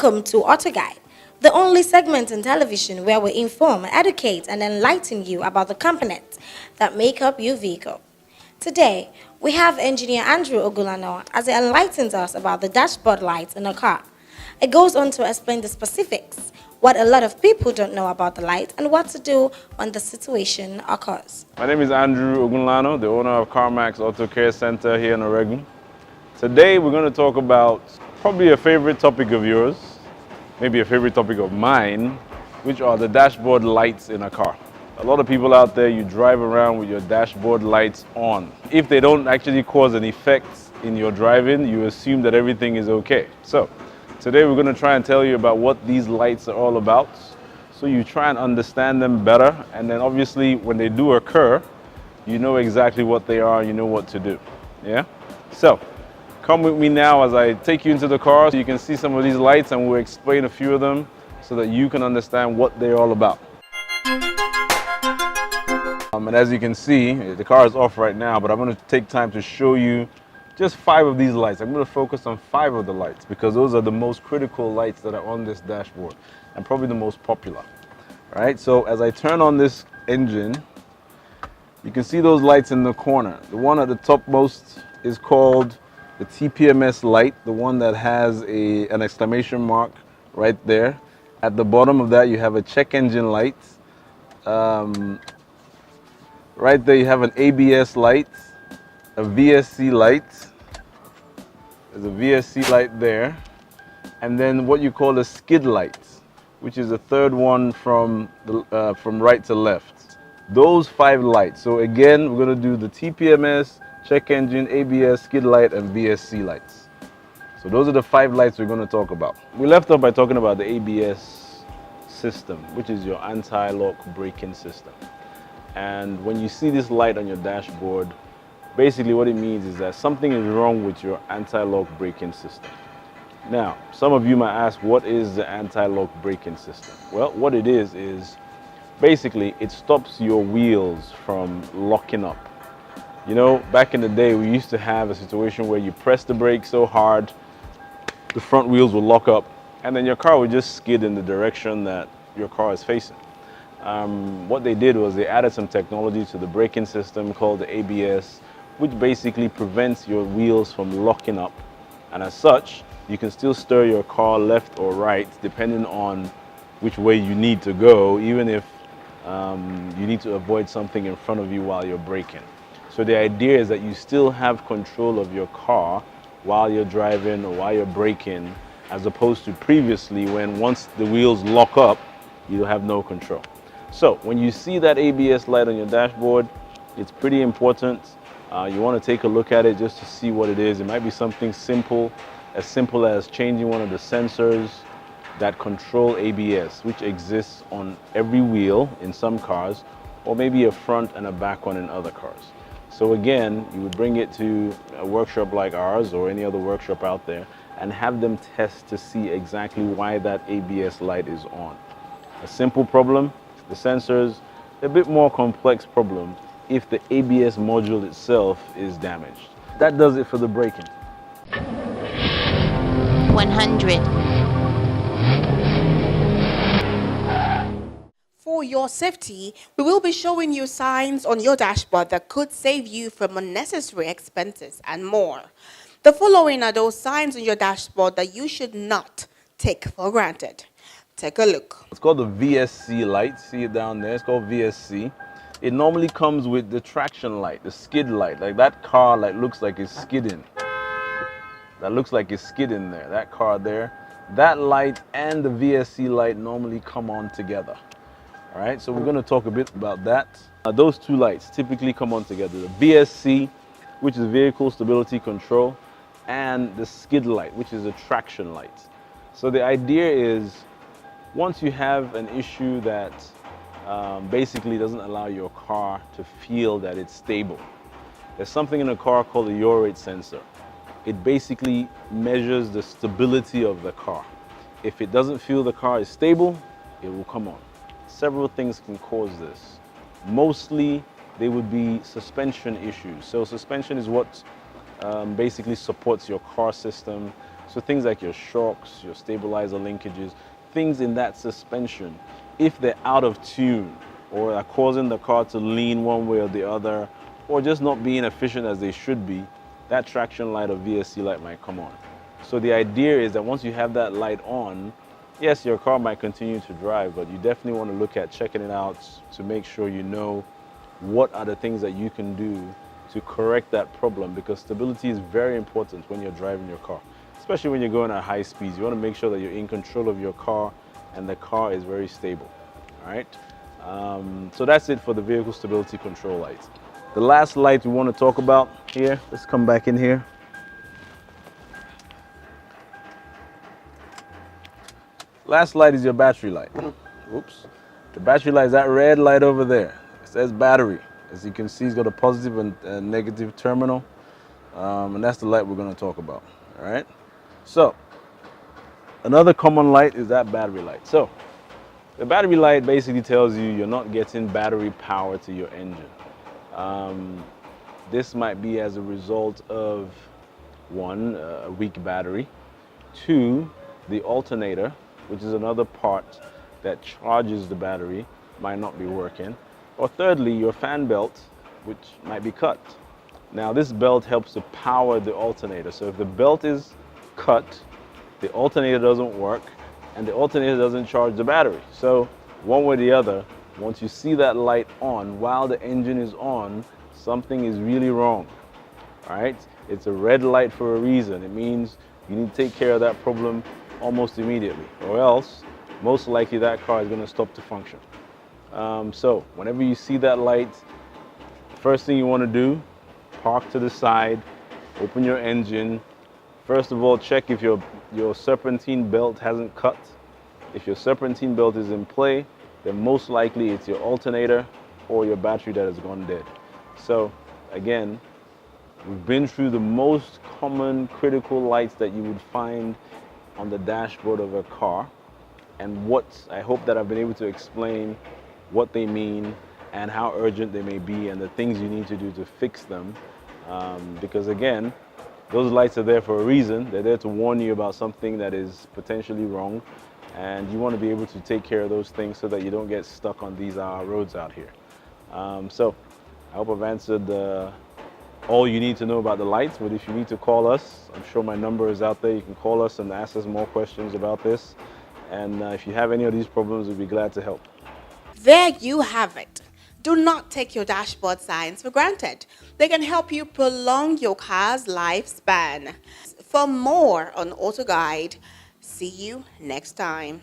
Welcome to Auto Guide, the only segment in television where we inform, educate, and enlighten you about the components that make up your vehicle. Today, we have engineer Andrew Ogulano as he enlightens us about the dashboard lights in a car. It goes on to explain the specifics, what a lot of people don't know about the light, and what to do when the situation occurs. My name is Andrew Ogulano, the owner of CarMax Auto Care Center here in Oregon. Today we're going to talk about probably a favorite topic of yours, maybe a favorite topic of mine, which are the dashboard lights in a car. A lot of people out there, you drive around with your dashboard lights on. If they don't actually cause an effect in your driving, you assume that everything is okay. So today we're going to try and tell you about what these lights are all about, so you try and understand them better, and then obviously when they do occur, you know exactly what they are, you know what to do. Yeah? So come with me now as I take you into the car so you can see some of these lights, and we'll explain a few of them so that you can understand what they're all about. And as you can see, the car is off right now, but I'm going to take time to show you just 5 of these lights. I'm going to focus on 5 of the lights because those are the most critical lights that are on this dashboard and probably the most popular. All right, so as I turn on this engine, you can see those lights in the corner. The one at the topmost is called the Tpms Light, the one that has an exclamation mark right there. At the bottom of that, you have a check engine light. Right there, you have an ABS light, a Vsc Light. There's a Vsc Light there. And then what you call a skid light, which is the third one from right to left. Those 5 lights. So again, we're going to do the TPMS, check engine, ABS, skid light, and VSC lights. So those are the 5 lights we're going to talk about. We left off by talking about the ABS system, which is your anti-lock braking system. And when you see this light on your dashboard, basically what it means is that something is wrong with your anti-lock braking system. Now, some of you might ask, what is the anti-lock braking system? Well, what it is basically it stops your wheels from locking up. You know, back in the day, we used to have a situation where you press the brake so hard, the front wheels will lock up, and then your car would just skid in the direction that your car is facing. What they did was they added some technology to the braking system called the ABS, which basically prevents your wheels from locking up. And as such, you can still steer your car left or right, depending on which way you need to go, even if you need to avoid something in front of you while you're braking. So the idea is that you still have control of your car while you're driving or while you're braking, as opposed to previously when once the wheels lock up, you have no control. So when you see that ABS light on your dashboard, it's pretty important. You want to take a look at it just to see what it is. It might be something simple as changing one of the sensors that control ABS, which exists on every wheel in some cars, or maybe a front and a back one in other cars. So again, you would bring it to a workshop like ours or any other workshop out there and have them test to see exactly why that ABS light is on. A simple problem, the sensors. A bit more complex problem if the ABS module itself is damaged. That does it for the braking. 100. For your safety, we will be showing you signs on your dashboard that could save you from unnecessary expenses and more. The following are those signs on your dashboard that you should not take for granted. Take a look. It's called the VSC light. See it down there? It's called VSC. It normally comes with the traction light, the skid light. Like that car looks like it's skidding. That looks like it's skidding there. That car there. That light and the VSC light normally come on together. All right, so we're going to talk a bit about that. Those 2 lights typically come on together. The VSC, which is vehicle stability control, and the skid light, which is a traction light. So the idea is, once you have an issue that basically doesn't allow your car to feel that it's stable, there's something in a car called the Yaw Rate Sensor. It basically measures the stability of the car. If it doesn't feel the car is stable, it will come on. Several things can cause this. Mostly, they would be suspension issues. So suspension is what basically supports your car system. So things like your shocks, your stabilizer linkages, things in that suspension, if they're out of tune or are causing the car to lean one way or the other, or just not being efficient as they should be, that traction light or VSC light might come on. So the idea is that once you have that light on, yes, your car might continue to drive, but you definitely want to look at checking it out to make sure you know what are the things that you can do to correct that problem, because stability is very important when you're driving your car, especially when you're going at high speeds. You want to make sure that you're in control of your car and the car is very stable. All right. So that's it for the vehicle stability control lights. The last light we want to talk about here, let's come back in here. Last light is your battery light. Oops. The battery light is that red light over there. It says battery. As you can see, it's got a positive and negative terminal. And that's the light we're going to talk about. All right. So another common light is that battery light. So the battery light basically tells you you're not getting battery power to your engine. This might be as a result of, one, a weak battery, two, the alternator, which is another part that charges the battery, might not be working, or thirdly, your fan belt, which might be cut. Now this belt helps to power the alternator. So if the belt is cut, the alternator doesn't work, and the alternator doesn't charge the battery. So one way or the other, once you see that light on while the engine is on, something is really wrong. All right, it's a red light for a reason. It means you need to take care of that problem almost immediately, or else most likely that car is going to stop to function. So whenever you see that light, first thing you want to do, park to the side, open your engine. First of all, check if your serpentine belt hasn't cut. If your serpentine belt is in play, then most likely it's your alternator or your battery that has gone dead. So again, we've been through the most common critical lights that you would find on the dashboard of a car, and what I hope that I've been able to explain what they mean and how urgent they may be and the things you need to do to fix them. Because again, those lights are there for a reason. They're there to warn you about something that is potentially wrong, and you want to be able to take care of those things so that you don't get stuck on these roads out here. So I hope I've answered all you need to know about the lights, but if you need to call us, I'm sure my number is out there. You can call us and ask us more questions about this. And if you have any of these problems, we'd be glad to help. There you have it. Do not take your dashboard signs for granted. They can help you prolong your car's lifespan. For more on AutoGuide, see you next time.